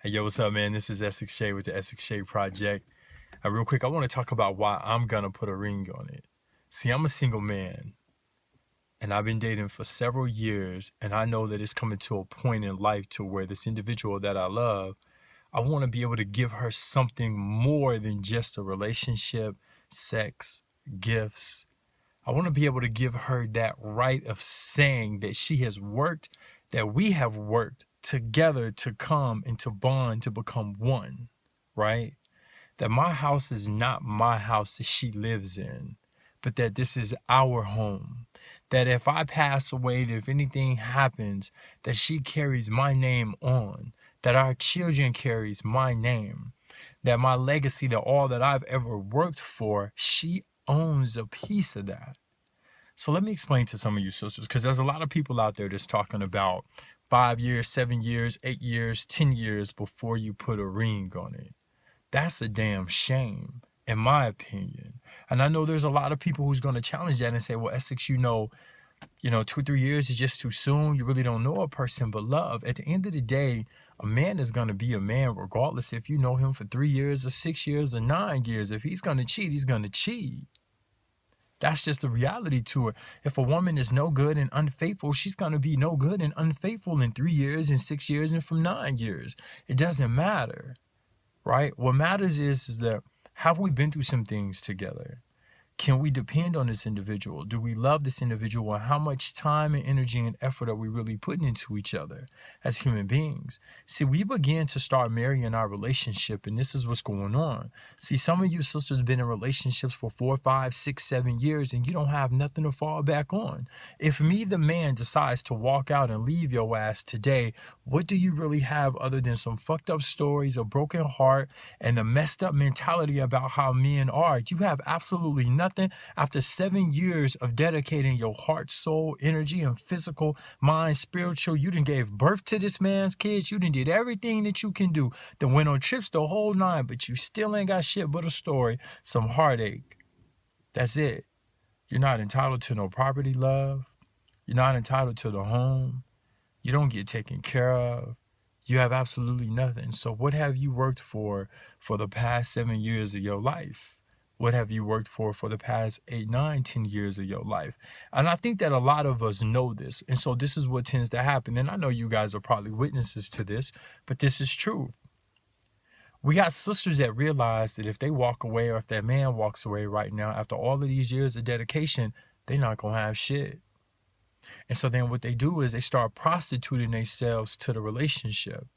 Hey, yo, what's up, man? This is Essex Shay with the Essex Shay Project. Real quick, I want to talk about why I'm going to put a ring on it. See, I'm a single man, and I've been dating for several years, and I know that it's coming to a point in life to where this individual that I love, I want to be able to give her something more than just a relationship, sex, gifts. I want to be able to give her that right of saying that she has worked, that we have worked together to come and to bond to become one, right? That my house is not my house that she lives in, but that this is our home. That if I pass away, that if anything happens, that she carries my name on, that our children carries my name, that my legacy, that all that I've ever worked for, she owns a piece of that. So let me explain to some of you sisters, because there's a lot of people out there that's talking about 5 years, 7 years, 8 years, 10 years before you put a ring on it. That's a damn shame, in my opinion. And I know there's a lot of people who's going to challenge that and say, well, Essex, 2 or 3 years is just too soon. You really don't know a person. But love, at the end of the day, a man is going to be a man regardless if you know him for 3 years or 6 years or 9 years. If he's going to cheat, he's going to cheat. That's just the reality to it. If a woman is no good and unfaithful, she's going to be no good and unfaithful in 3 years and 6 years and from 9 years. It doesn't matter, right? What matters is that have we been through some things together? Can we depend on this individual? Do we love this individual? And how much time and energy and effort are we really putting into each other as human beings? See, we begin to start marrying our relationship, and this is what's going on. See, some of you sisters been in relationships for 4, 5, 6, 7 years, and you don't have nothing to fall back on. If me, the man, decides to walk out and leave your ass today, what do you really have other than some fucked up stories, a broken heart, and the messed up mentality about how men are? You have absolutely nothing. After 7 years of dedicating your heart, soul, energy, and physical, mind, spiritual, you done gave birth to this man's kids. You done did everything that you can do. Then went on trips the whole nine, but you still ain't got shit but a story, some heartache. That's it. You're not entitled to no property, love. You're not entitled to the home. You don't get taken care of. You have absolutely nothing. So what have you worked for the past 7 years of your life? What have you worked for the past 8, 9, 10 years of your life? And I think that a lot of us know this. And so this is what tends to happen. And I know you guys are probably witnesses to this, but this is true. We got sisters that realize that if they walk away or if that man walks away right now, after all of these years of dedication, they're not going to have shit. And so then what they do is they start prostituting themselves to the relationship.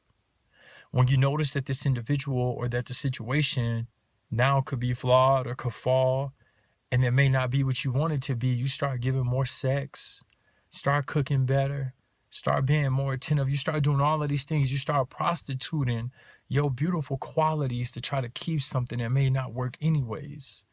When you notice that this individual or that the situation now could be flawed or could fall, and it may not be what you want it to be, you start giving more sex, start cooking better, start being more attentive. You start doing all of these things. You start prostituting your beautiful qualities to try to keep something that may not work anyways.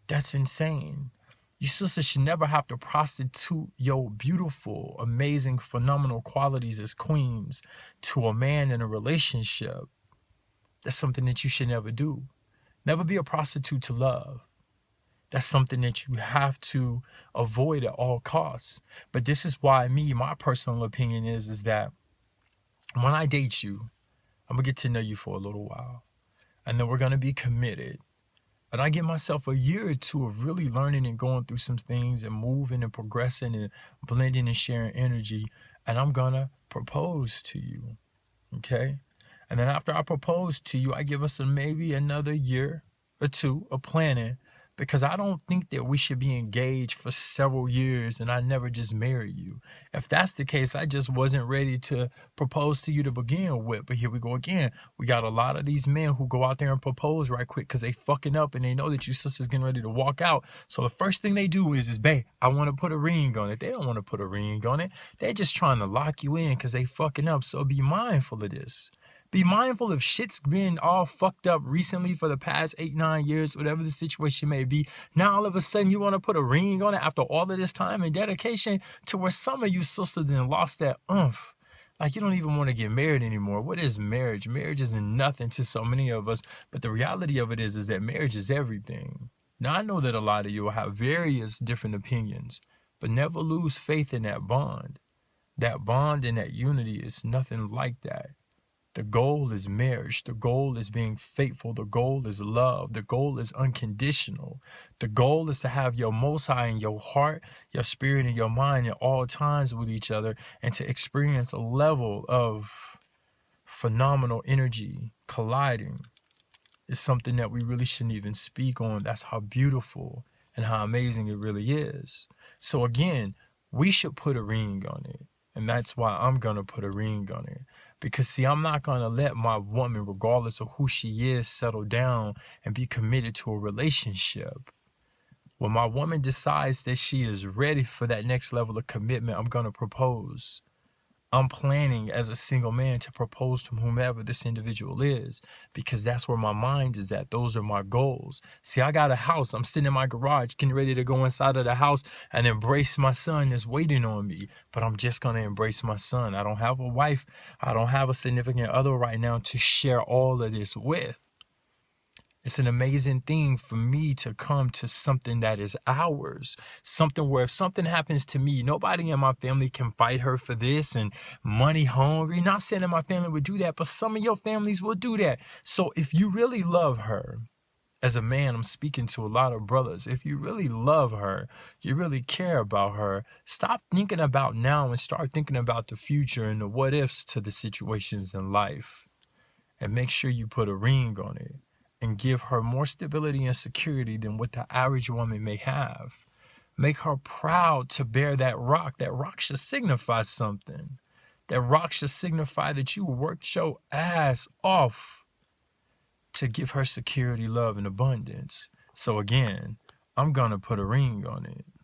That's insane. You sisters should never have to prostitute your beautiful, amazing, phenomenal qualities as queens to a man in a relationship. That's something that you should never do. Never be a prostitute to love. That's something that you have to avoid at all costs. But this is why my personal opinion is that when I date you, I'm going to get to know you for a little while. And then we're going to be committed. And I give myself a year or two of really learning and going through some things and moving and progressing and blending and sharing energy. And I'm going to propose to you. Okay? And then after I propose to you, I give us maybe another year or two of planning, because I don't think that we should be engaged for several years and I never just marry you. If that's the case, I just wasn't ready to propose to you to begin with. But here we go again. We got a lot of these men who go out there and propose right quick because they fucking up and they know that you sisters getting ready to walk out. So the first thing they do is babe, I want to put a ring on it. They don't want to put a ring on it. They're just trying to lock you in because they fucking up. So be mindful of this. Be mindful if shit's been all fucked up recently for the past 8, 9 years, whatever the situation may be. Now all of a sudden you want to put a ring on it after all of this time and dedication, to where some of you sisters then lost that oomph. Like you don't even want to get married anymore. What is marriage? Marriage isn't nothing to so many of us. But the reality of it is that marriage is everything. Now I know that a lot of you will have various different opinions, but never lose faith in that bond. That bond and that unity is nothing like that. The goal is marriage. The goal is being faithful. The goal is love. The goal is unconditional. The goal is to have your Most High in your heart, your spirit, and your mind at all times with each other, and to experience a level of phenomenal energy colliding. Is something that we really shouldn't even speak on. That's how beautiful and how amazing it really is. So again, we should put a ring on it. And that's why I'm going to put a ring on it. Because see, I'm not going to let my woman, regardless of who she is, settle down and be committed to a relationship. When my woman decides that she is ready for that next level of commitment, I'm going to propose. I'm planning as a single man to propose to whomever this individual is, because that's where my mind is at. Those are my goals. See, I got a house. I'm sitting in my garage getting ready to go inside of the house and embrace my son that's waiting on me. But I'm just going to embrace my son. I don't have a wife. I don't have a significant other right now to share all of this with. It's an amazing thing for me to come to something that is ours. Something where if something happens to me, nobody in my family can fight her for this and money hungry. Not saying that my family would do that, but some of your families will do that. So if you really love her, as a man, I'm speaking to a lot of brothers. If you really love her, you really care about her, stop thinking about now and start thinking about the future and the what ifs to the situations in life. And make sure you put a ring on it and give her more stability and security than what the average woman may have. Make her proud to bear that rock. That rock should signify something. That rock should signify that you worked your ass off to give her security, love, and abundance. So again, I'm going to put a ring on it.